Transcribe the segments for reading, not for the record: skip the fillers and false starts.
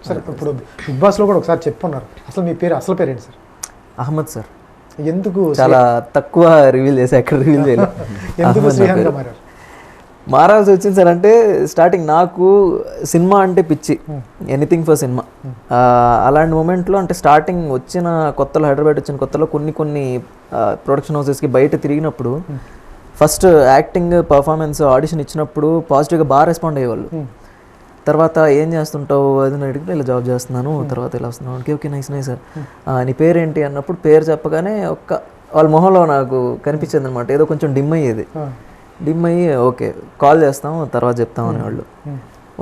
Sir ఇప్పుడు big బాస్లో కూడా ఒకసారి చెప్పున్నారు, అసలు మీ పేరు అసలు పేరేంటి సార్? అహ్మద్ సార్. ఎందుకు చాలా తక్కువ రివీల్ చేసి ఎక్కడ రివీల్ చేయలేదు. ఎందుకు శ్రీహాన్గా మారారు? మారాల్సి వచ్చింది సార్ అంటే స్టార్టింగ్ నాకు సినిమా అంటే పిచ్చి, ఎనీథింగ్ ఫర్ సినిమా. అలాంటి మూమెంట్లో అంటే స్టార్టింగ్ వచ్చిన కొత్తలో, హైదరాబాద్ వచ్చిన కొత్తలో కొన్ని ప్రొడక్షన్ హౌసెస్కి బయట తిరిగినప్పుడు ఫస్ట్ యాక్టింగ్ పర్ఫార్మెన్స్ ఆడిషన్ ఇచ్చినప్పుడు పాజిటివ్గా బాగా రెస్పాండ్ అయ్యేవాళ్ళు. తర్వాత ఏం చేస్తుంటావు అది అడిగితే ఇలా జాబ్ చేస్తున్నాను, తర్వాత ఇలా వస్తున్నాను, okay okay nice nice sir, నీ పేరేంటి అన్నప్పుడు పేరు చెప్పగానే వాళ్ళ మొహంలో నాకు కనిపించేది అనమాట, ఏదో కొంచెం డిమ్ అయ్యేది. డిమ్ అయ్యి ఓకే కాల్ చేస్తాం తర్వాత చెప్తాం అనేవాళ్ళు.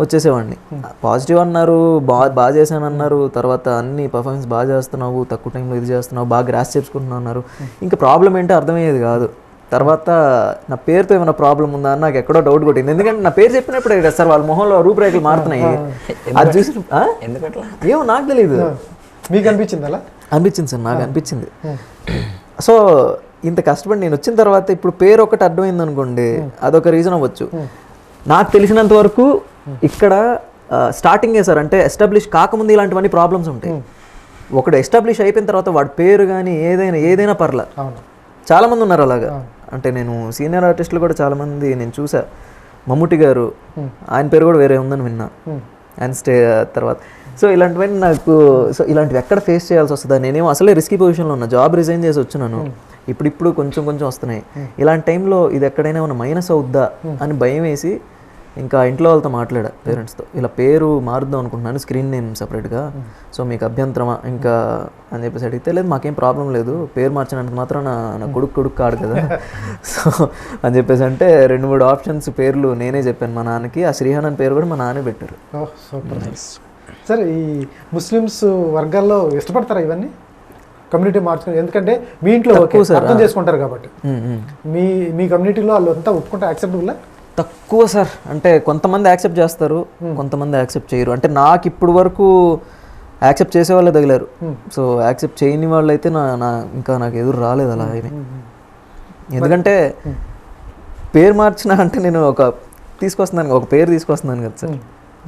వచ్చేసేవాడిని. పాజిటివ్ అన్నారు, బాగా చేశాను అన్నారు. తర్వాత అన్ని పర్ఫార్మెన్స్ బాగా చేస్తున్నావు, తక్కువ టైంలో ఇది చేస్తున్నావు, బాగా గ్రాస్ చేసుకుంటున్నావు అన్నారు. ఇంకా ప్రాబ్లం ఏంటో అర్థమయ్యేది కాదు. తర్వాత నా పేరుతో ఏమైనా ప్రాబ్లం ఉందా అని నాకు ఎక్కడో డౌట్ కొట్టింది. ఎందుకంటే నా పేరు చెప్పినప్పుడే కదా సార్ వాళ్ళ మొహంలో రూపురేఖలు మారుతున్నాయి. అది చూసి ఏమో నాకు తెలియదు. మీకు అనిపించింది అలా? అనిపించింది సార్, నాకు అనిపించింది. సో ఇంత కష్టపడి నేను వచ్చిన తర్వాత ఇప్పుడు పేరు ఒకటి అర్థమైంది అనుకోండి, అదొక రీజన్ అవ్వచ్చు. నాకు తెలిసినంత వరకు ఇక్కడ స్టార్టింగే సార్, అంటే ఎస్టాబ్లిష్ కాకముందు ఇలాంటివన్నీ ప్రాబ్లమ్స్ ఉంటాయి. ఒకడు ఎస్టాబ్లిష్ అయిపోయిన తర్వాత వాడి పేరు కానీ ఏదైనా పర్లా. చాలామంది ఉన్నారు అలాగా. అంటే నేను సీనియర్ ఆర్టిస్టులు కూడా చాలామంది నేను చూసా. మమ్ముటి గారు, ఆయన పేరు కూడా వేరే ఉందని విన్నా ఆయన తర్వాత. సో ఇలాంటివన్నీ నాకు, సో ఇలాంటివి ఎక్కడ ఫేస్ చేయాల్సి వస్తుందా? నేనేమో అసలే రిస్కీ పొజిషన్లో ఉన్నా, జాబ్ రిజైన్ చేసి వచ్చినాను. ఇప్పుడు కొంచెం వస్తున్నాయి. ఇలాంటి టైంలో ఇది ఎక్కడైనా ఏమైనా మైనస్ అవుద్దా అని భయం వేసి ఇంకా ఇంట్లో వాళ్ళతో మాట్లాడా, పేరెంట్స్తో, ఇలా పేరు మారుద్దాం అనుకుంటున్నాను, స్క్రీన్ నేమ్ సపరేట్గా, సో మీకు అభ్యంతరమా ఇంకా అని చెప్పేసి అడిగితే, లేదు మాకేం ప్రాబ్లం లేదు, పేరు మార్చినంత మాత్రం నా కొడుకు కాడు కదా సో అని చెప్పేసి అంటే 2-3 ఆప్షన్స్ పేర్లు నేనే చెప్పాను మా నాన్నకి. ఆ శ్రీహాన్ అని పేరు కూడా మా నాన్నే పెట్టారు. సార్ ఈ ముస్లిమ్స్ వర్గాల్లో ఇష్టపడతారా ఇవన్నీ కమ్యూనిటీ మార్చుకుని? ఎందుకంటే మీ ఇంట్లో అర్థం చేసుకుంటారు కాబట్టి, మీ కమ్యూనిటీలో వాళ్ళు అంతా ఒప్పుకుంటే యాక్సెప్టబుల్? తక్కువ సార్, అంటే కొంతమంది యాక్సెప్ట్ చేస్తారు, కొంతమంది యాక్సెప్ట్ చేయరు. అంటే నాకు ఇప్పుడు వరకు యాక్సెప్ట్ చేసే వాళ్ళే తగిలారు. సో యాక్సెప్ట్ చేయని వాళ్ళు అయితే ఇంకా నాకు ఎదురు రాలేదు అలా ఏమి. ఎందుకంటే పేరు మార్చిన అంటే నేను ఒక పేరు తీసుకొస్తున్నాను కదా సార్,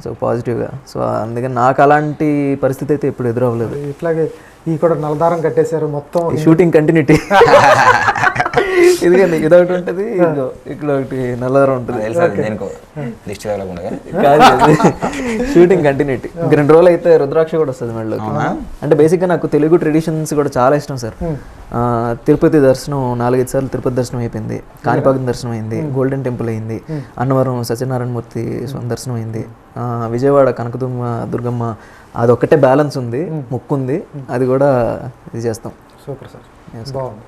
సో పాజిటివ్గా. సో అందుకని నాకు అలాంటి పరిస్థితి అయితే ఎప్పుడు ఎదురవ్వలేదు. ఇట్లాగే ఈ కూడా నల్లదారం కట్టేశారు మొత్తం, షూటింగ్ కంటిన్యూటీ. ఎందుకంటే ఇదొకటి ఉంటుంది, ఇక్కడ ఒకటి నల్లదారం ఉంటుంది. Shooting continuity. 2 రోజులు అయితే రుద్రాక్ష కూడా వస్తుంది మెడలోకి. అంటే బేసిక్గా నాకు తెలుగు ట్రెడిషన్స్ కూడా చాలా ఇష్టం సార్. తిరుపతి దర్శనం 4-5 సార్లు తిరుపతి దర్శనం అయిపోయింది, కాణిపాకం దర్శనం అయింది, గోల్డెన్ టెంపుల్ అయింది, అన్నవరం సత్యనారాయణమూర్తి దర్శనం అయింది, విజయవాడ దుర్గమ్మ అదొక్కటే బ్యాలెన్స్ ఉంది, మొక్కు ఉంది, అది కూడా ఇది చేస్తాం. సూపర్ సార్, బాగుంది.